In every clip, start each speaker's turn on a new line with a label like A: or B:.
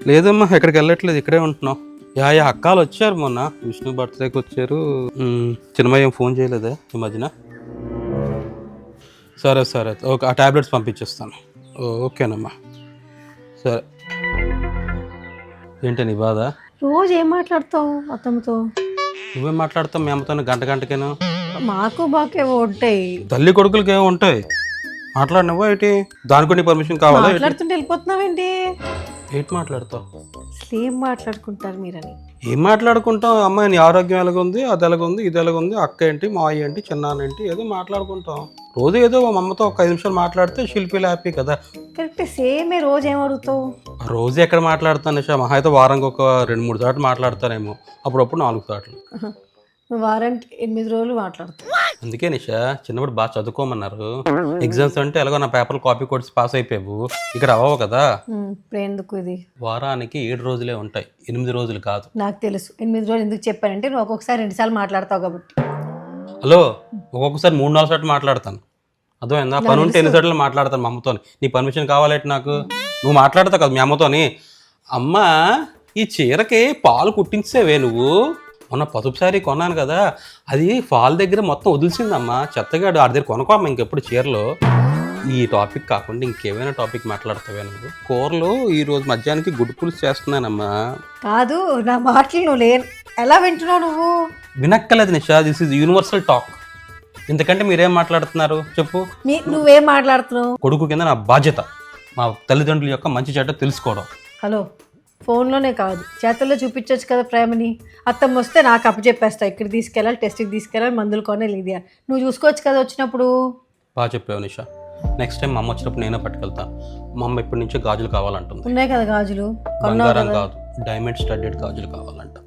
A: లేదమ్మా ఎక్కడికి వెళ్ళట్లేదు, ఇక్కడే ఉంటున్నాం. యా అక్కాలు వచ్చారు మొన్న, విష్ణు బర్త్డేకి వచ్చారు. చిన్నమయ్య ఏం ఫోన్ చేయలేదా ఈ మధ్యన? సరే సరే ఓకే, ఆ ట్యాబ్లెట్స్ పంపించేస్తాను. ఓకేనమ్మా సరే. ఏంటి నీ బాధ?
B: రోజు ఏం మాట్లాడతావు అత్తమ్మతో?
A: నువ్వేం మాట్లాడతావు మీ అమ్మతో గంటకేను?
B: మాకు బాకే ఉంటాయి.
A: తల్లి కొడుకులకి ఏమో ఉంటాయి, మాట్లాడినవా ఏంటి? దానికి నీ పర్మిషన్ కావాలా?
B: మాట్లాడుతుంటే వెళ్ళిపోతున్నావేంటి?
A: ఏంటి మాట్లాడతావు?
B: అసలు ఏం మాట్లాడుకుంటారు మీరని?
A: ఏం మాట్లాడుకుంటాం? అమ్మాయి నీ ఆరోగ్యం ఎలాగుంది, అది ఎలాగుంది, ఇది ఎలాగుంది, అక్క ఏంటి, మావయ్య ఏంటి, చిన్నాన్న ఏంటి, ఏదో మాట్లాడుకుంటాం. రోజు ఏదో మా అమ్మతో ఒక 5 నిమిషాలు మాట్లాడితే శిల్పిలు హ్యాపీ కదా.
B: కరెక్ట్, సేమే. రోజు ఏం అడుగుతావు?
A: రోజు ఎక్కడ మాట్లాడతాను నిషా? మహా అయితే వారానికి ఒక 2-3 సార్లు మాట్లాడతానేమో, అప్పుడప్పుడు 4 సార్లు.
B: నువ్వు వారానికి 8 రోజులు మాట్లాడతావు.
A: అందుకే నిషా చిన్నప్పుడు బాగా చదువుకోమన్నారు. ఎగ్జామ్స్ అంటే ఎలాగో నా పేపర్లు కాపీ కొట్టి పాస్ అయిపోయావు, ఇక్కడ అవ్వవు కదా.
B: ఇప్పుడు ఎందుకు ఇది?
A: వారానికి 7 రోజులే ఉంటాయి, 8 రోజులు కాదు.
B: నాకు తెలుసు. 8 రోజులు ఎందుకు చెప్పానంటే నువ్వు ఒక్కొక్కసారి 2 సార్లు మాట్లాడతావు కాబట్టి.
A: హలో, ఒక్కొక్కసారి 3-4 సార్లు మాట్లాడతాను. అర్థమైందా? పని ఉంటే 8 సార్లు మాట్లాడతాను మా అమ్మతో. నీ పర్మిషన్ కావాలంటే నాకు. నువ్వు మాట్లాడతావు కదా మీ అమ్మతోని, అమ్మ ఈ చీరకి పాలు కుట్టించేవే నువ్వు, మొన్న పసుపు సారీ కొన్నాను కదా, అది ఫాల్ దగ్గర మొత్తం వదిలిసిందమ్మా, చెత్తగాడు ఆడి దగ్గర కొనుక్కోమ్మా ఇంకెప్పుడు చీరలో. ఈ టాపిక్ కాకుండా ఇంకేమైనా టాపిక్ మాట్లాడతావే నువ్వు? కూరలు ఈరోజు మధ్యాహ్నానికి గుడ్డు పులుసు చేస్తున్నానమ్మా.
B: కాదు, నా మాటలు నువ్వు ఎలా వింటున్నావు నువ్వు?
A: వినక్కలేదు నిషా, దిస్ ఈజ్ యూనివర్సల్ టాక్. ఇంతకంటే మీరేం మాట్లాడుతున్నారు చెప్పు?
B: నువ్వేం మాట్లాడుతున్నావు?
A: కొడుకు కింద నా బాధ్యత మా తల్లిదండ్రుల యొక్క మంచి చెడ్డ తెలుసుకోవడం.
B: హలో, ఫోన్లోనే కాదు చేతల్లో చూపించవచ్చు కదా ప్రేమని. అత్తమ్మ వస్తే నాకు అప్పచెప్పేస్తా, ఇక్కడ తీసుకెళ్ళాలి, టెస్ట్కి తీసుకెళ్ళాలి, మందులు కొనాలి, ఇది నువ్వు చూసుకోవచ్చు కదా వచ్చినప్పుడు.
A: బాగా చెప్పావు నిషా, నెక్స్ట్ టైం మా అమ్మ వచ్చినప్పుడు నేనే పట్టుకెళ్తా. మా అమ్మ ఇప్పటి నుంచే గాజులు కావాలంటుంది.
B: ఉన్నాయి కదా గాజులు,
A: బంగారం కాదు డైమండ్ స్టడ్డెడ్ గాజులు కావాలంట.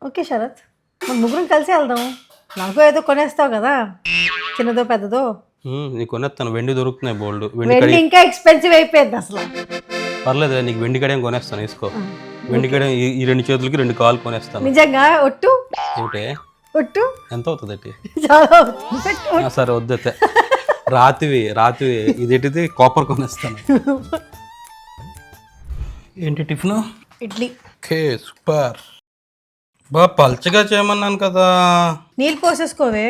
B: ఓకే శరత్, మనం ముగ్గురం కలిసి వెళ్దాం. నాకు ఏదో కొనేస్తావు కదా, చిన్నదో పెద్దదో.
A: నీకు కొనేస్తాను, వెండి దొరుకుతున్నాయి బోల్డ్.
B: వెండి ఇంకా ఎక్స్పెన్సివ్ అయిపోయింది అసలు.
A: పర్లేదు, నీకు వెండి కడియం కొనేస్తాను, వేసుకో. వెండి కడియం ఈ 2 చేతులకి 2 కాళ్ళు కొనేస్తాను.
B: నిజంగా? ఒట్టు?
A: ఏంటే
B: ఒట్టు?
A: ఎంత అవుతుంది?
B: చాలా.
A: సరే వద్దతే, రాతివి ఇదేంటిది కాపర్ కొనేస్తాను. ఏంటి టిఫిన్?
B: ఇడ్లీ.
A: Okay super. పల్చగా చేయమన్నాను కదా.
B: నీళ్ళు పోసేసుకోవే.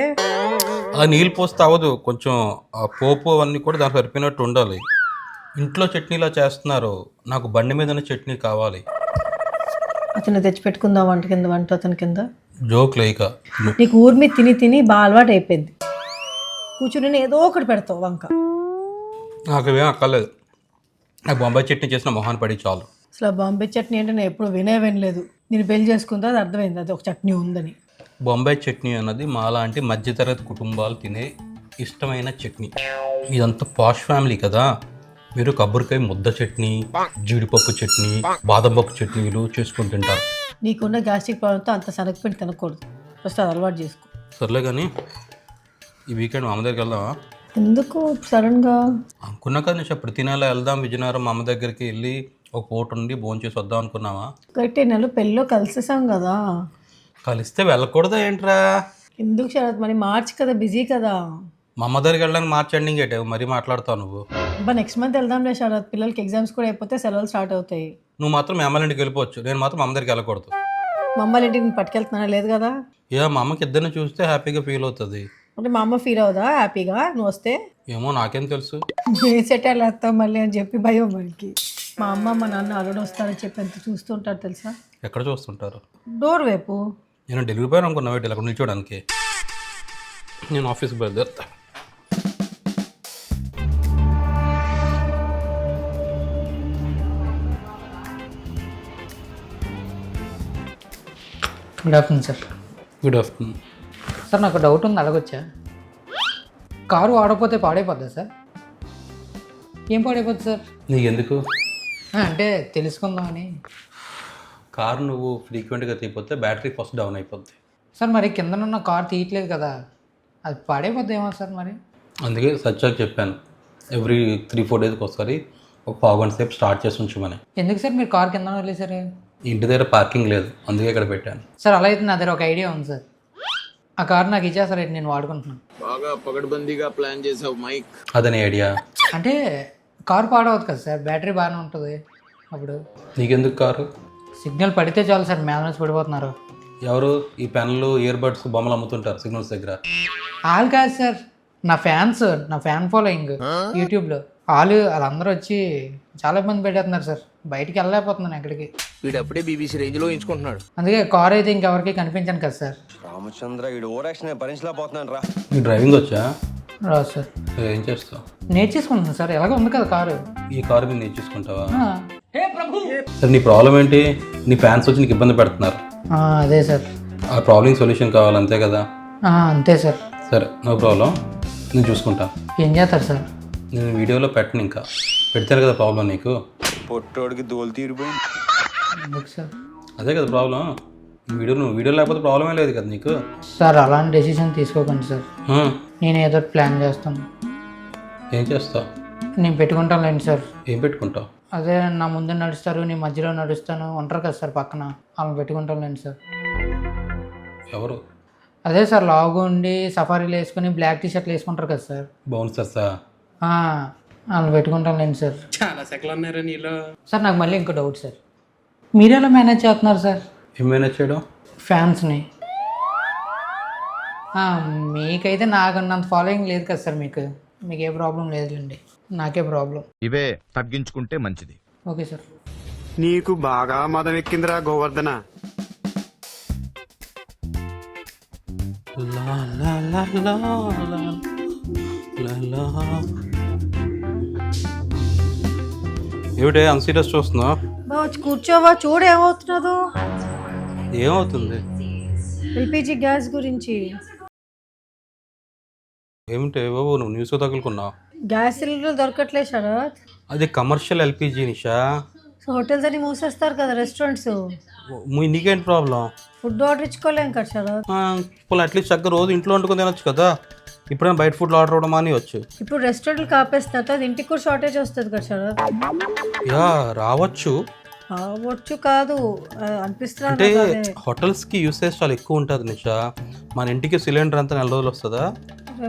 A: అలా నీళ్ళు పోస్తే అవ్వదు, కొంచెం ఆ పోపు అవన్నీ కూడా దానికి సరిపోయినట్టు ఉండాలి. ఇంట్లో చట్నీలా చేస్తున్నారు, నాకు బండి మీద చట్నీ కావాలి.
B: అతను తెచ్చి పెట్టుకుందాం వంట అతని కింద.
A: జోక్ లేక
B: నీకు ఊరి మీద తిని తిని బాగా అలవాటు అయిపోయింది. కూర్చుని ఏదో ఒకటి పెడతావు వంక.
A: నాకు ఏం అక్కర్లేదు, నాకు బొంబాయి చట్నీ చేసిన మొహాన్ని పడి చాలు.
B: అసలు బాంబే చట్నీ అంటే నేను ఎప్పుడు వినలేదు. నేను పెళ్లి చేసుకుందా అది అర్థమైంది, అది ఒక చట్నీ ఉందని.
A: బొంబాయి చట్నీ అన్నది మాలాంటి మధ్యతరగతి కుటుంబాలు తినే ఇష్టమైన చట్నీ. ఇదంతా పాష్ ఫ్యామిలీ కదా, మీరు కొబ్బరికాయ ముద్ద చట్నీ, జీడిపప్పు చట్నీ, బాదం పప్పు చట్నీలు చేసుకుని తింటారు.
B: నీకున్న గ్యాస్ట్రిక్ ప్రాబ్లంతో అంత శనగపిండి తినకూడదు, ఫస్ట్ అది అలవాటు చేసుకో.
A: సర్లే కానీ ఈ వీకెండ్ మా అమ్మ దగ్గరికి వెళ్దామా?
B: ఎందుకు సడన్గా?
A: అనుకున్నా కదా నిషా, ప్రతి నెల వెళ్దాం విజయనగరం మా అమ్మ దగ్గరికి వెళ్ళి ఒక పూట ఉండి భోజనం చేసి వద్దాం అనుకున్నావా?
B: గట్టి నెల పెళ్ళిలో కలిసేసాం కదా.
A: కలిస్తే వెళ్ళకూడదా ఏంట్రా?
B: ఎందుకు శరత్, మరి మార్చి కదా, బిజీ కదా.
A: మా అమ్మ దగ్గరికి వెళ్ళడానికి మార్చ్ ఎండింగ్ ఏంటే మరీ మాట్లాడుతావు నువ్వు.
B: నెక్స్ట్ మంత్ వెళ్దాంలే శరత్, పిల్లలకి ఎగ్జామ్స్ కూడా అయిపోతే సెలవులు స్టార్ట్ అవుతాయి.
A: నువ్వు మాత్రం మీ అమ్మ ఇంటికి వెళ్ళిపోవచ్చు, నేను మాత్రం మా అమ్మ దగ్గరికి వెళ్ళకూడదు.
B: మా అమ్మ ఇంటికి నేను పట్టుకెళ్తున్నా లేదు కదా.
A: మా అమ్మకి ఇద్దరిని చూస్తే హ్యాపీగా ఫీల్ అవుతుంది.
B: అంటే మా అమ్మ ఫీల్ అవుదా హ్యాపీగా నువ్వు వస్తే?
A: ఏమో నాకేం తెలుసు.
B: సెటిల్ వేస్తావు మళ్ళీ అని చెప్పి భయం మనకి. మా అమ్మ మా నాన్న అల్లుడు వస్తారని చెప్పి ఎంత చూస్తుంటారు తెలుసా?
A: ఎక్కడ చూస్తుంటారు?
B: డోర్ వైపు.
A: నేను డెలివరీ బాయ్ అనుకున్నా వీటి అక్కడ నిల్చోడానికి. నేను ఆఫీస్కి బయలుదేరుతా.
C: Good afternoon sir.
A: Good afternoon
C: sir, నాకు డౌట్ ఉంది, అడగొచ్చా? కారు వాడకపోతే పాడైపోద్దా సార్? ఏం పాడైపోద్ది సార్?
A: నీకెందుకు?
C: అంటే తెలుసుకుందామని.
A: కారు నువ్వు ఫ్రీక్వెంట్గా తీయకపోతే బ్యాటరీ ఫస్ట్ డౌన్ అయిపోద్ది
C: సార్. మరి కిందనున్న కారు తీయట్లేదు కదా, అది పాడైపోద్దేమో సార్ మరి.
A: అందుకే సచ్చాకి చెప్పాను, ఎవ్రీ 3-4 డేస్కి ఒకసారి ఒక 1/2 గంట సేపు స్టార్ట్ చేసి ఉంచమని.
C: ఎందుకు సార్ మీరు కారు కింద వదిలేసారు?
A: ఇంటి దగ్గర పార్కింగ్ లేదు, అందుకే ఇక్కడ పెట్టాను.
C: సార్ అలా అయితే నా దగ్గర ఒక ఐడియా ఉంది సార్. ఆ కారు నాకు ఇచ్చేస్తారండి, నేను వాడుకుంటున్నాను.
D: బాగా పగడ్బందీగా ప్లాన్ చేసావు మైక్.
A: అదని ఐడియా.
C: అంటే కారు పాడవద్దు కదా సార్, బ్యాటరీ బాగానే ఉంటుంది. అప్పుడు
A: నీకెందుకు కారు?
C: సిగ్నల్ పడితే చాలు సార్ మీద నుంచి పడిపోతున్నారు.
A: ఎవరు ఈ పెన్లు ఇయర్ బడ్స్ బొమ్మలు అమ్ముతుంటారు సిగ్నల్స్ దగ్గర?
C: వాళ్ళు కాదు సార్, నా ఫ్యాన్స్, నా ఫ్యాన్ ఫాలోయింగ్ యూట్యూబ్లో వాళ్ళందరూ వచ్చి చాలా ఇబ్బంది పెట్టేస్తున్నారు సార్. బయటికి వెళ్ళలేకపోతున్నాను ఎక్కడికి.
D: వీడు అప్పుడే బీబీసీ రేంజ్ లో ఎంచుకుంటున్నాడు.
C: అందుకే కార్ అయితే ఇంకెవరికి కనిపించాను కదా సార్.
E: రామచంద్ర వీడు ఓవరాక్షన్ భరించలేకపోతున్నాను రా.
A: నీకు డ్రైవింగ్ వచ్చా?
C: రాదు సార్.
A: ఏం చేస్తావు?
C: నేర్చేసుకుంటున్నాను సార్, ఎలాగో ఉంది కదా కారు.
A: ఈ కారు మీద నేర్చుకుంటావా? సరే, నీ ప్రాబ్లం ఏంటి? నీ ఫ్యాన్స్ వచ్చి నీకు ఇబ్బంది పెడుతున్నారు.
C: అదే సార్.
A: ఆ ప్రాబ్లం సొల్యూషన్ కావాలి, అంతే కదా?
C: అంతే సార్.
A: సరే, నో ప్రాబ్లం, నేను చూసుకుంటా.
C: ఏం చేస్తారు సార్?
A: నేను వీడియోలో పెట్టను, ఇంకా పెడితేనే కదా ప్రాబ్లం నీకు.
E: పొట్టోడికి దోలు తీరిపోయింది.
C: ఎందుకు సార్?
A: అదే కదా ప్రాబ్లం. నువ్వు వీడియో లేకపోతే ప్రాబ్లమే లేదు కదా నీకు.
C: సార్ అలాంటి డెసిషన్ తీసుకోకండి సార్. నేను ఏదో ప్లాన్ చేస్తాను.
A: ఏం చేస్తావు?
C: నేను పెట్టుకుంటానులేండి సార్.
A: ఏం పెట్టుకుంటావు?
C: అదే నా ముందు నడుస్తారు, నీ మధ్యలో నడుస్తాను, ఉంటారు కదా సార్ పక్కన, వాళ్ళని పెట్టుకుంటానులేండి సార్.
A: ఎవరు?
C: అదే సార్, లాగు ఉండి సఫారీలు వేసుకుని బ్లాక్ టీ షర్ట్లు వేసుకుంటారు కదా సార్.
A: బౌన్సర్సా?
C: వాళ్ళని పెట్టుకుంటానులేండి సార్.
A: చాలా సెకలు ఉన్నారా నీలో?
C: సార్ నాకు మళ్ళీ ఇంకో డౌట్ సార్, మీరు ఎలా మేనేజ్ చేస్తున్నారు సార్
A: ఏం మేనేజ్ చేయడం?
C: ఫ్యాన్స్ని? మీకైతే నాకు అంత ఫాలోయింగ్ లేదు కదా సార్. మీకు ఏ ప్రాబ్లం లేదులేండి, నాకే ప్రాబ్లం.
F: ఇవే తగ్గించుకుంటే మంచిది.
C: Okay sir.
G: నీకు బాగా మదం ఎక్కిందిరా గోవర్ధన.
A: ఏమిటే అంత సీరియస్ చూస్తున్నావు?
B: వచ్చి కూర్చోవా, చూడు ఏమవుతున్నదో.
A: ఏమవుతుంది?
B: ఎల్పిజి గ్యాస్ గురించి.
A: ఏమిటే బాబు, నువ్వు న్యూస్ తగులుకున్నావు?
B: గ్యాస్ సిలిండర్ దొరకట్లేదు శరత్.
A: అది కమర్షియల్ ఎల్పిజి నిషా.
B: సో హోటల్స్ అన్ని మూసేస్తారు కదా, రెస్టారెంట్స్.
A: నీకేంటి ప్రాబ్లం?
B: ఫుడ్ ఆర్డర్ ఇచ్చుకోలేం కదా శరత్.
A: పోనీ అట్లీస్ట్ చక్కగా రోజు ఇంట్లో వండుకొని తినొచ్చు కదా. ఇప్పుడైనా బయట ఫుడ్ ఆర్డర్ అవ్వడం అని వచ్చు.
B: ఇప్పుడు రెస్టారెంట్లు కాపేస్తున్నారు, అది ఇంటికి కూడా షార్టేజ్ వస్తుంది కదా శరత్.
A: యా, రావచ్చు.
B: వచ్చు కాదు అనిపిస్తున్నా.
A: అంటే హోటల్స్కి యూసేజ్ చాలా ఎక్కువ ఉంటుంది నిషా. మన ఇంటికి సిలిండర్ అంతా 4 రోజులు వస్తుందా?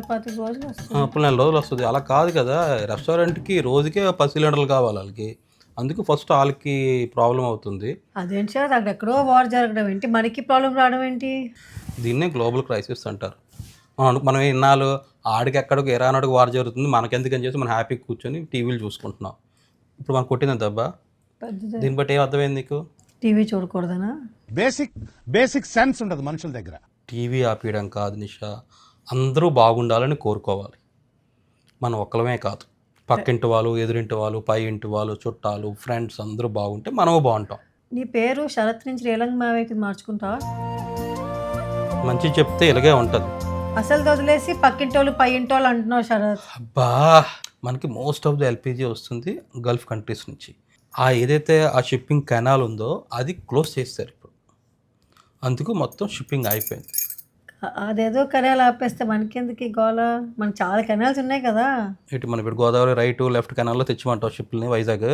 B: 10 రోజులు వస్తుంది.
A: అప్పుడు 4 రోజులు వస్తుంది. అలా కాదు కదా, రెస్టారెంట్కి రోజుకే 10 సిలిండర్లు కావాలి వాళ్ళకి. అందుకు ఫస్ట్ వాళ్ళకి ప్రాబ్లం అవుతుంది.
B: అదేంటి సార్, అక్కడ ఎక్కడో వార్ జరగడం ఏంటి, మనకి ప్రాబ్లం రావడం ఏంటి?
A: దీన్నే గ్లోబల్ క్రైసిస్ అంటారు. మనం ఇన్నాళ్ళు ఆడికి ఎక్కడికి ఇరాన్ అడుగు వార్ జరుగుతుంది, మనకెందుకని చేసి మనం హ్యాపీగా కూర్చొని టీవీలు చూసుకుంటున్నాం. ఇప్పుడు మనకు కొట్టింది దెబ్బ. దీన్ని బట్టి ఏం అర్థమైంది నీకు?
B: టీవీ చూడకూడదనా?
H: బేసిక్ సెన్స్ ఉండదు మనుషుల దగ్గర.
A: టీవీ ఆపేయడం కాదు నిషా, అందరూ బాగుండాలని కోరుకోవాలి. మనం ఒక్కలమే కాదు, పక్కింటి వాళ్ళు, ఎదురింటి వాళ్ళు, పై ఇంటి వాళ్ళు, చుట్టాలు, ఫ్రెండ్స్ అందరూ బాగుంటే మనము బాగుంటాం.
B: నీ పేరు శరత్ నుంచి రేలంగ్ మావేకి మార్చుకుంటావా?
A: మంచి చెప్తే ఇలాగే ఉంటుంది.
B: అసలు వదిలేసి పక్కింటోళ్ళు పై ఇంటోళ్ళు అంటున్నావు శరత్.
A: అబ్బా, మనకి మోస్ట్ ఆఫ్ ద ఎల్పిజి వస్తుంది గల్ఫ్ కంట్రీస్ నుంచి. ఏదైతే ఆ షిప్పింగ్ కెనాల్ ఉందో అది క్లోజ్ చేస్తారు ఇప్పుడు. అందుకు మొత్తం షిప్పింగ్ అయిపోయింది.
B: అదేదో కెనాల్ ఆపేస్తే మనకెందుకు ఈ గోల? మనకి చాలా కెనాల్స్ ఉన్నాయి కదా.
A: ఇటు మనం ఇప్పుడు గోదావరి రైట్ లెఫ్ట్ కెనాల్లో తెచ్చిమంటావు షిప్ని వైజాగ్.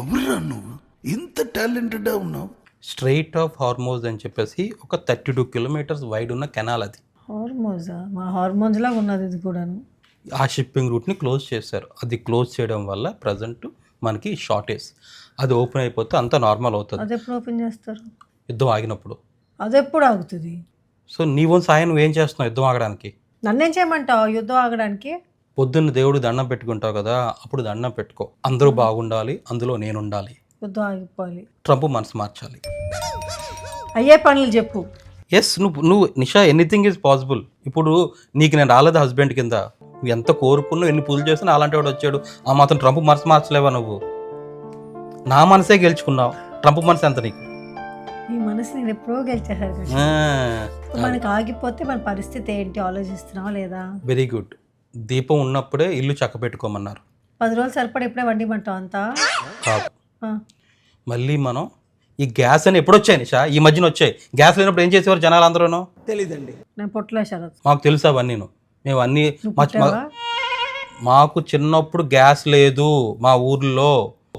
H: ఎవరురా నువ్వు ఇంత టాలెంటెడ్ ఉన్నావు?
A: స్ట్రైట్ ఆఫ్ హార్మోజ్ అని చెప్పేసి ఒక 32 కిలోమీటర్స్ వైడ్ ఉన్న కెనాల్ అది.
B: హార్మోజా? మా హార్మోన్స్ లాగా ఉన్నది ఇది కూడాను.
A: ఆ షిప్పింగ్ రూట్ని క్లోజ్ చేశారు. అది క్లోజ్ చేయడం వల్ల ప్రజెంట్ మనకి షార్టేజ్. అది ఓపెన్ అయిపోతే అంతా నార్మల్ అవుతుంది.
B: అది ఎప్పుడు ఓపెన్ చేస్తారు?
A: యుద్ధం ఆగినప్పుడు.
B: అది ఎప్పుడు ఆగుతుంది?
A: సో నీ ఓన్ సాయం నువ్వేం చేస్తున్నావు యుద్ధం ఆగడానికి?
B: నన్నేం చేయమంటావు యుద్ధం ఆగడానికి?
A: పొద్దున్న దేవుడు దండం పెట్టుకుంటావు కదా, అప్పుడు దండం పెట్టుకో. అందరూ బాగుండాలి, అందులో నేను ఉండాలి.
B: యుద్ధం ఆగిపోవాలి.
A: ట్రంప్ మనసు మార్చాలి.
B: అయ్యే పనులు చెప్పు.
A: ఎస్, నువ్వు నిషా, ఎనీథింగ్ ఈజ్ పాసిబుల్. ఇప్పుడు నీకు నేను రాలేదు హస్బెండ్ కింద, నువ్వు ఎంత కోరుకున్నావు, ఎన్ని పూజలు చేసినా అలాంటి వాడు వచ్చాడు. ఆ మాత్రం ట్రంప్ మనసు మార్చలేవా నువ్వు? నా మనసే గెలుచుకున్నావు, ట్రంప్ మనసు ఎంత నీకు?
B: ఈ మనసు నేను ఎప్పుడో గెలిచేసారు కదా. మనకి ఆగిపోతే మన పరిస్థితి ఏంటి ఆలోచిస్తున్నావా లేదా?
A: Very good. దీపం ఉన్నప్పుడే ఇల్లు చక్క పెట్టుకోమన్నారు.
B: 10 రోజులు సరిపడి ఇప్పుడే వండిమంటావు అంతా?
A: కాదు, మళ్ళీ మనం ఈ గ్యాస్ అని ఎప్పుడు వచ్చాయి నిషా? ఈ మధ్యన వచ్చాయి. గ్యాస్ లేనప్పుడు ఏం చేసేవారు జనాలు అందరూ?
G: తెలీదండి.
B: నేను పుట్టలే శరత్.
A: మాకు తెలుసు అవన్నీ. మేము అన్నీ మాకు చిన్నప్పుడు గ్యాస్ లేదు మా ఊర్లో.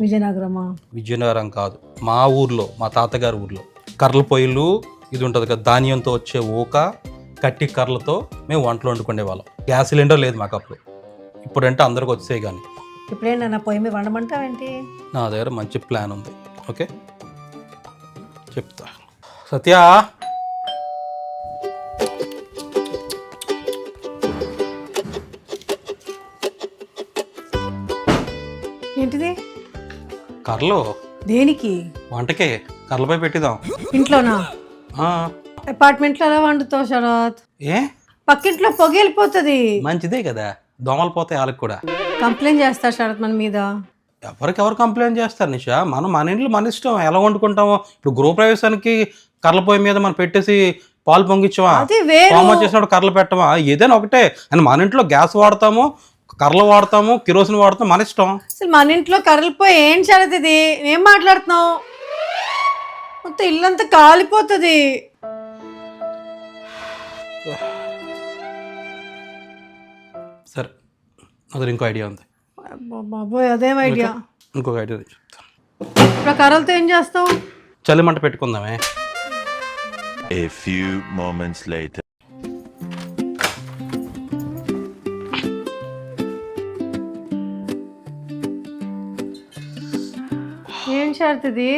B: విజయనగరమా?
A: విజయనగరం కాదు, మా ఊర్లో, మా తాతగారి ఊర్లో కర్రల పొయ్యిలు ఇది ఉంటుంది కదా, ధాన్యంతో వచ్చే ఊక కట్టి కర్రలతో మేము వంటలు వండుకునే వాళ్ళం. గ్యాస్ సిలిండర్ లేదు మాకు అప్పుడు. ఇప్పుడంటే అందరికి వచ్చాయి. కానీ
B: ఇప్పుడేంటన్నా పొయ్యి మీద వండమంటావేంటి?
A: నా దగ్గర మంచి ప్లాన్ ఉంది. ఓకే చెప్తా. సత్య,
B: ఏంటిది?
A: కర్రలు
B: దేనికి?
A: వంటకే కర్రలపై పెట్టిద్దాం.
B: ఇంట్లోనా?
A: ఆ,
B: అపార్ట్మెంట్లో ఎలా వండుతావు శరత్?
A: ఏ
B: పక్కింట్లో పొగ వెళ్ళిపోతుంది.
A: మంచిదే కదా, దోమలు పోతాయి వాళ్ళకి కూడా.
B: కంప్లైంట్ చేస్తారు శరత్ మన మీద.
A: ఎవరు కంప్లైంట్ చేస్తారు నిషా? మన ఇంట్లో మన ఇష్టం ఎలా వండుకుంటామో. ఇప్పుడు గృహప్రవేశానికి కర్రల పొయ్యి మీద మనం పెట్టేసి పాలు పొంగిచ్చామా,
B: అది వేరు.
A: హోమం చేసినప్పుడు కర్రలు పెట్టమా, ఏదైనా ఒకటే. అని మన ఇంట్లో గ్యాస్ వాడతాము, కర్రలు వాడతాము, కిరోసిన్ వాడతాం, మన ఇష్టం.
B: అసలు మన ఇంట్లో కర్రలు పోయి ఏం శరత్ ఇది? ఏం మాట్లాడుతున్నావు? మొత్తం ఇల్లంతా కాలిపోతుంది.
A: సరే, అదే ఇంకో ఐడియా ఉంది.
B: బాబోయ్, అదేం ఐడియా?
A: ఇంకొక ఐడియా చెప్తా.
B: ఇప్పుడు కర్రలతో ఏం చేస్తావు?
A: చలి మంట పెట్టుకుందామే.
F: A few moments later.
B: ఏం శరత్ ఇది?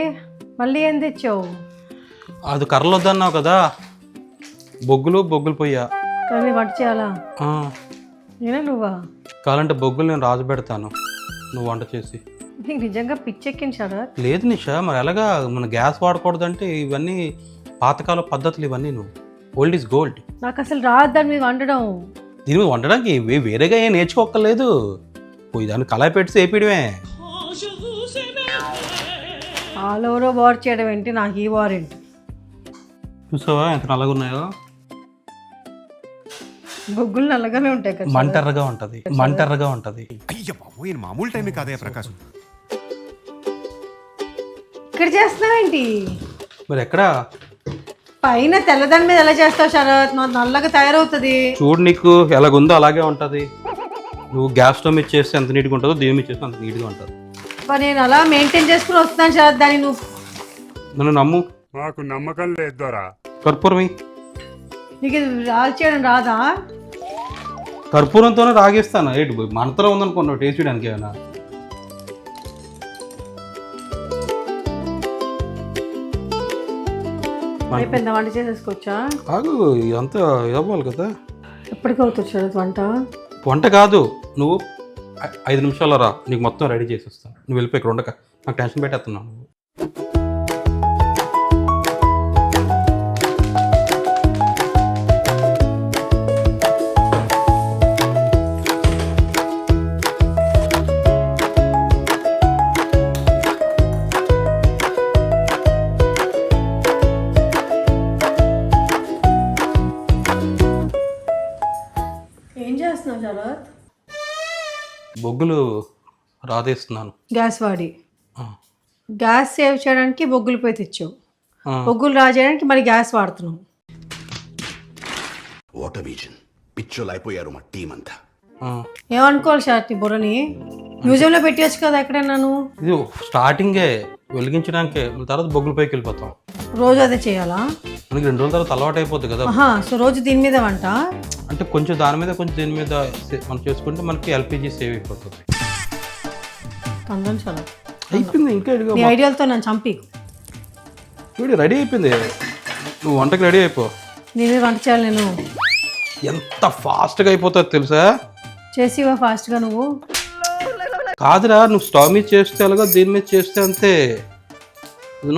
B: మళ్ళీ ఏం తెచ్చావు?
A: అది కర్రలు వద్దన్నావు కదా, బొగ్గులు పొయ్యా.
B: కానీ వంట చేయాలా?
A: ఆ,
B: నేనే నువ్వా?
A: కావాలంటే బొగ్గులు నేను రాజు పెడతాను, నువ్వు వంట చేసి.
B: నీకు నిజంగా పిచ్చెక్కింది శరత్.
A: లేదు నిషా, మరి ఎలాగా మన గ్యాస్ వాడకూడదంటే ఇవన్నీ పాతకాల పద్ధతులు, ఇవన్నీ నువ్వు ఓల్డ్ ఈజ్ గోల్డ్.
B: నాకు అసలు రాదు దాని మీద వండడం.
A: దీని మీద వండడానికి వేరేగా ఏం నేర్చుకోక్కర్లేదు, పోయి దాన్ని కళాయి పెట్టి వేపేయడమే.
B: ఆల్ ఓవర్ వార్ చేయడం ఏంటి, నాకు ఈ వార్ ఏంటి?
A: చూసావా ఎంత నల్లగా ఉన్నాయో?
B: బొగ్గులు నల్లగానే ఉంటాయి కదా.
A: మంటర్రగా ఉంటది.
G: అయ్య బాబు, మామూలు టైం కాదే ప్రకాశం.
B: ఇక్కడ చేస్తున్నావేంటి?
A: మరి ఎక్కడ?
B: పైన తెల్లదాని మీద ఎలా చేస్తావు శరత్? నాకు నల్లగా తయారవుతుంది.
A: చూడు, నీకు ఎలాగుందో అలాగే ఉంటది. నువ్వు గ్యాస్ స్టవ్ మీద చేస్తే ఎంత నీట్గా ఉంటుందో, దీని మీద చేస్తే అంత నీట్గా ఉంటుంది.
B: నేను అలా మెయింటైన్ చేసుకుని వస్తున్నాను శరత్, దాన్ని నువ్వు
A: నన్ను నమ్ము.
G: మాకు నమ్మకం లేదు దొరా.
A: కర్పూరమి,
B: నీకు ఇది రాల్ చేయడం రాదా?
A: కర్పూరంతోనే రాగేస్తాను. ఏంటి మంతరం ఉందనుకున్నావు టేస్ట్ చేయడానికి ఏమైనా?
B: అయిపోయిందా వంట చేసేసుకోవచ్చా?
A: కాదు, ఇదంతా ఇదవ్వాలి కదా.
B: ఎప్పటికీ అవుతుంది శరత్ వంట?
A: వంట కాదు, నువ్వు 5 నిమిషాల్లో రా, నీకు మొత్తం రెడీ చేసేస్తాను. నువ్వు వెళ్ళిపోయి ఇక్కడ ఉండక, నాకు టెన్షన్ పెట్టేస్తున్నావు నువ్వు.
B: ఏం చేస్తున్నావు శరత్?
A: బొగ్గులు రాదేస్తున్నాను.
B: గ్యాస్ వాడి
A: ఆ,
B: గ్యాస్ సేవ్ చేయడానికి బొగ్గులు పోయి తెచ్చావు,
A: ఆ.
B: బొగ్గులు రాజేయడానికి మరి గ్యాస్ వాడుతున్నావు.
H: వాటర్ విజన్ పిచ్చోలు అయిపోయారు మా టీం అంతా.
A: ఆ.
B: ఏమనుకోవాలి శరత్ నీ బుర్రని? మ్యూజియంలో పెట్టవచ్చు కదా ఎక్కడైనా. నువ్వు
A: ఇది స్టార్టింగే వెలిగించడానికే, తర్వాత బొగ్గుల పైకి వెళ్ళిపోతాం.
B: రోజు అదే చేయాలా?
A: మనకి 2 రోజుల తర్వాత అలవాటు అయిపోద్ది కదా.
B: సో రోజు దీని మీద వంట?
A: అంటే కొంచెం దాని మీద కొంచెం దీని మీద మనం చేసుకుంటే మనకి ఎల్పిజి సేవ్ అయిపోతుంది.
B: తొందర శరత్,
A: అయిపోయింది. ఇంకా
B: నీ ఐడియాలతో నన్ను చంపి.
A: రెడీ అయిపోయింది, నువ్వు వంటకి రెడీ అయిపో.
B: నేనే వంట చేయాలి. నేను
A: ఎంత ఫాస్ట్గా అయిపోతుంది తెలుసా?
B: చేసివా ఫాస్ట్గా నువ్వు?
A: కాదురా, నువ్వు స్టవ్ మీద చేస్తే అలాగా, దీని మీద చేస్తే అంతే,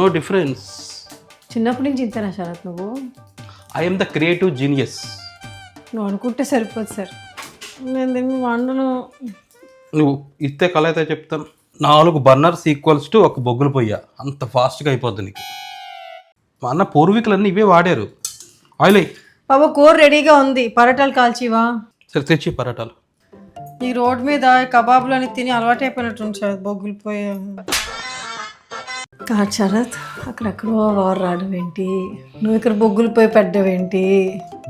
A: నో డిఫరెన్స్.
B: చిన్నప్పటి నుంచి ఇంతేనా శరత్ నువ్వు?
A: I'm the creative genius.
B: నువ్వు అనుకుంటే సరిపోదు సార్, నేను దీన్ని వండను.
A: నువ్వు ఇస్తే కళ అయితే చెప్తాను. 4 బర్నర్స్ ఈక్వల్స్ టు 1 బొగ్గులు పొయ్య, అంత ఫాస్ట్గా అయిపోద్ది నీకు. మా అన్న పూర్వీకులన్నీ ఇవే వాడారు. ఆయిల్ అయ్యి
B: బాబా, కూర రెడీగా ఉంది, పరోటాలు కాల్చివా?
A: సరే తెచ్చి పరాటాలు.
B: ఈ రోడ్ మీద కబాబులు అని తిని అలవాటు అయిపోయినట్టుంది శరత్, బొగ్గులు పోయా. కాదు శరత్, అక్కడెక్కడో వారు రావడం ఏంటి, నువ్వు ఇక్కడ బొగ్గులు పోయి పెట్టడం ఏంటి?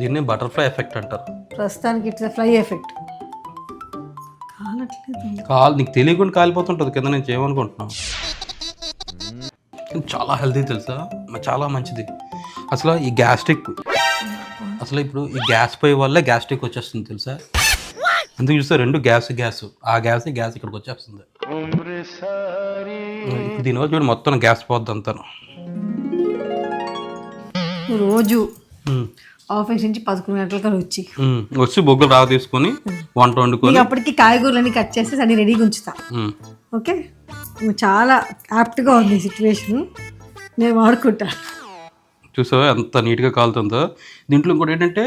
A: దీన్ని బటర్ఫ్లై ఎఫెక్ట్ అంటారు.
B: ప్రస్తుతానికి ఇట్స్ ఫ్లై ఎఫెక్ట్. కాలట్లేదు.
A: నీకు తెలియకుండా కాలిపోతుంటుంది కింద నుంచి, ఏమనుకుంటున్నావు? చాలా హెల్తీ తెలుసా, చాలా మంచిది. అసలు ఈ గ్యాస్ట్రిక్, అసలు ఇప్పుడు ఈ గ్యాస్ పొయ్యి వల్లే గ్యాస్ట్రిక్ వచ్చేస్తుంది తెలుసా? ఎందుకు చూస్తే రెండు గ్యాస్ ఆ గ్యాస్ ఇక్కడికి వచ్చేస్తుంది. ఇప్పుడు దీనివల్ల చూడు మొత్తం గ్యాస్ పోద్ది అంతాను.
B: రోజు ఆఫీస్ నుంచి 11 గంటలకు
A: వచ్చి బొగ్గులు రావు తీసుకొని వంట వండుకొని
B: అప్పటికి కాయగూరలన్నీ కట్ చేసి అన్ని రెడీగా ఉంచుతా. ఓకే, చాలా యాప్ట్గా ఉంది సిచ్యువేషన్, నేను వాడుకుంటా.
A: చూసావా ఎంత నీట్గా కాలుతుందో. దీంట్లో ఇంకోటి ఏంటంటే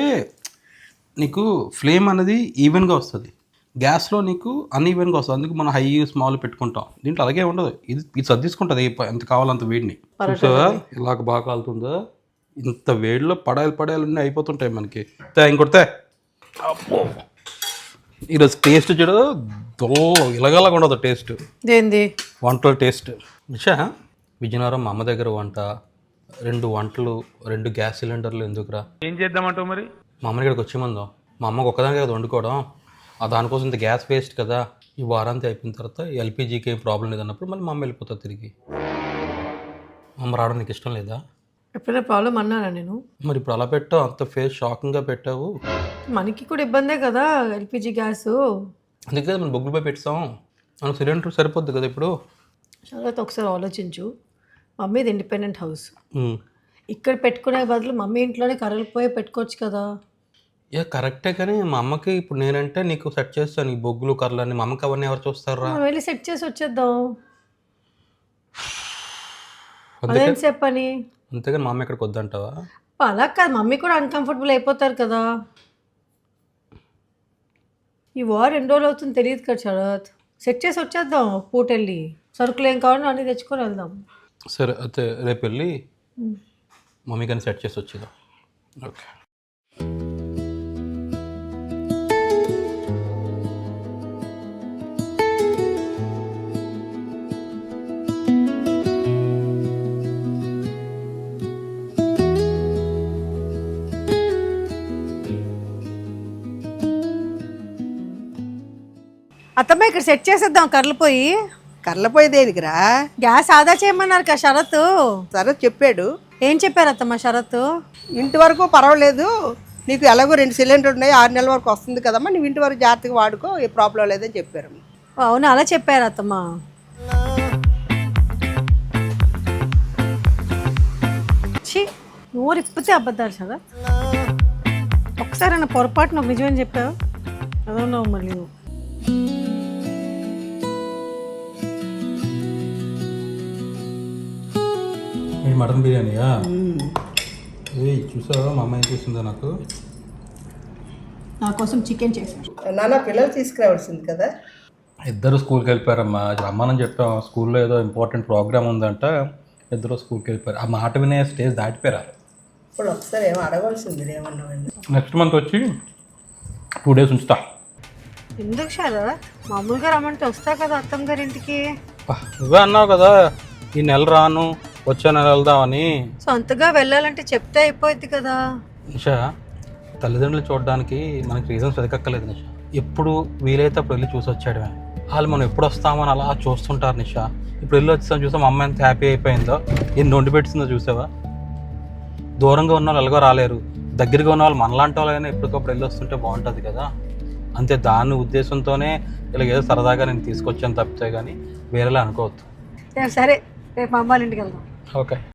A: నీకు ఫ్లేమ్ అనేది ఈవెన్గా వస్తుంది, గ్యాస్లో నీకు అన్ఈవెన్గా వస్తుంది. అందుకు మనం హై స్మాల్ పెట్టుకుంటాం. దీంట్లో అలాగే ఉండదు, ఇది సర్దిసుకుంటుంది ఎంత కావాలంత వేడిని. చూసావా ఇలాగ బాగా కాలుతుందో. ఇంత వేడిలో పడాయాలన్నీ అయిపోతుంటాయి మనకి. ఇంకొడితే ఈరోజు టేస్ట్ చూడు ఇలాగలాగా ఉండదు టేస్ట్.
B: ఏంది
A: వంటల టేస్ట్. నిషా విజయనగరం మా అమ్మ దగ్గర వంట, 2 వంటలు 2 గ్యాస్ సిలిండర్లు ఎందుకురా?
G: ఏం చేద్దామంటావు మరి?
A: మా అమ్మ ఇక్కడికి వచ్చేమందాం. మా అమ్మకి ఒక్కదానికి కదా వండుకోవడం, దానికోసం ఇంత గ్యాస్ వేస్ట్ కదా. ఈ వారాంతి అయిపోయిన తర్వాత ఎల్పిజికి ఏం ప్రాబ్లం లేదన్నప్పుడు మళ్ళీ మా అమ్మ వెళ్ళిపోతుంది తిరిగి. మా అమ్మ రావడం నీకు ఇష్టం లేదా?
B: ఎప్పుడైనా ప్రాబ్లం అన్నానా నేను?
A: మరి ఇప్పుడు అలా పెట్టావు, అంత ఫేస్ షాకింగ్గా పెట్టావు.
B: మనకి కూడా ఇబ్బందే కదా ఎల్పిజి గ్యాస్.
A: అందుకే మనం బొగ్గులపై పెట్టాం, మనకు సిలిండర్ సరిపోద్ది కదా ఇప్పుడు.
B: తర్వాత ఒకసారి ఆలోచించు, మమ్మీది ఇండిపెండెంట్ హౌస్, ఇక్కడ పెట్టుకునే బదులు మమ్మీ ఇంట్లోనే కర్రలు పోయి పెట్టుకోవచ్చు కదా.
A: కరెక్టే, కానీ మా అమ్మకి ఇప్పుడు నేనంటే నీకు సెట్ చేస్తాను ఈ బొగ్గులు కర్రలని. మా అమ్మకి అవన్నీ ఎవరు చూస్తారా?
B: వెళ్ళి సెట్ చేసి వచ్చేద్దాం. అదేం చెప్పని.
A: అంతేగాని మా అమ్మ ఇక్కడికి వద్దంటావా?
B: అలా కాదు, మమ్మీ కూడా అన్కంఫర్టబుల్ అయిపోతారు కదా. ఈ వార్ 2 రోజులు అవుతుంది తెలియదు కదా శరత్. సెట్ చేసి వచ్చేద్దాం, పూట వెళ్ళి సరుకులు ఏం కావాలో అన్నీ తెచ్చుకొని వెళ్దాం.
A: సరే అయితే రేపు వెళ్ళి మమ్మీ కానీ సెట్ చేసి వచ్చేద్దాం. ఓకే.
B: అత్తమ్మ ఇక్కడ సెట్ చేసేద్దాం కర్రలు పోయి.
I: కర్రలపోయి దేనికిరా?
B: గ్యాస్ ఆదా చేయమన్నారు కదా షరత్.
I: సరే చెప్పాడు.
B: ఏం చెప్పారు అత్తమ్మ షరత్?
I: ఇంటి వరకు పర్వాలేదు, నీకు ఎలాగో 2 సిలిండర్లు ఉన్నాయి, 6 నెలల వరకు వస్తుంది కదమ్మా, నువ్వు ఇంటి వరకు జాగ్రత్తగా వాడుకో, ఏ ప్రాబ్లం లేదని చెప్పారు.
B: అవును అలా చెప్పారు అత్తమ్మ. నోరు ఇప్పితే అబద్ధాలు షరత్. ఒకసారి నా పొరపాటు నాకు నిజమని చెప్పావు అదన్నావు మళ్ళీ నువ్వు.
A: మటన్ బిర్యానీయా? చూసావా మా అమ్మ ఏం చేసిందో నాకు?
B: నా కోసం చికెన్ చేశాను.
I: నాన్న పిల్లలు తీసుకురావాల్సింది కదా.
A: ఇద్దరు స్కూల్కి వెళ్ళిపోయారమ్మా. రమ్మని చెప్పాం, స్కూల్లో ఏదో ఇంపార్టెంట్ ప్రోగ్రామ్ ఉందంట, ఇద్దరు స్కూల్కి వెళ్ళిపోయారు. ఆ మాట వినే స్టేజ్ దాటిపోయారు.
I: ఇప్పుడు ఒకసారి ఏమో అడగవలసింది ఏమన్నా.
A: నెక్స్ట్ మంత్ వచ్చి 2 days ఉంచుతా.
B: ఎందుకు శరత్? మామూలుగా రమ్మంటే వస్తా కదా అత్తమ్మ గారి ఇంటికి.
A: నువ్వే అన్నావు కదా ఈ నెల రాను, వచ్చే నెల వెళ్దామని.
B: సొంతగా వెళ్ళాలంటే చెప్తే అయిపోద్ది కదా.
A: నిషా తల్లిదండ్రులు చూడడానికి మనకి రీజన్స్ వెతకక్కలేదు నిషా. ఎప్పుడు వీలైతే అప్పుడు వెళ్ళి చూసి వచ్చాడమే. వాళ్ళు మనం ఎప్పుడు వస్తామని అలా చూస్తుంటారు నిషా. ఇప్పుడు వెళ్ళి వచ్చాం చూసా, మా అమ్మ ఎంత హ్యాపీ అయిపోయిందో, ఎన్ని వండి పెట్టిందో చూసావా. దూరంగా ఉన్న వాళ్ళు ఎలాగో రాలేరు, దగ్గరగా ఉన్న వాళ్ళు మనలాంటి వాళ్ళైనా ఎప్పటికప్పుడు వెళ్ళి వస్తుంటే బాగుంటుంది కదా. అంతే, దాని ఉద్దేశంతోనే ఇలా ఏదో సరదాగా నేను తీసుకొచ్చాను తప్పితే కానీ వేరేలా అనుకోవద్దు.
B: సరే రేపు మా అమ్మాళ్ళ ఇంటికి వెళ్దాం.
A: ఓకే.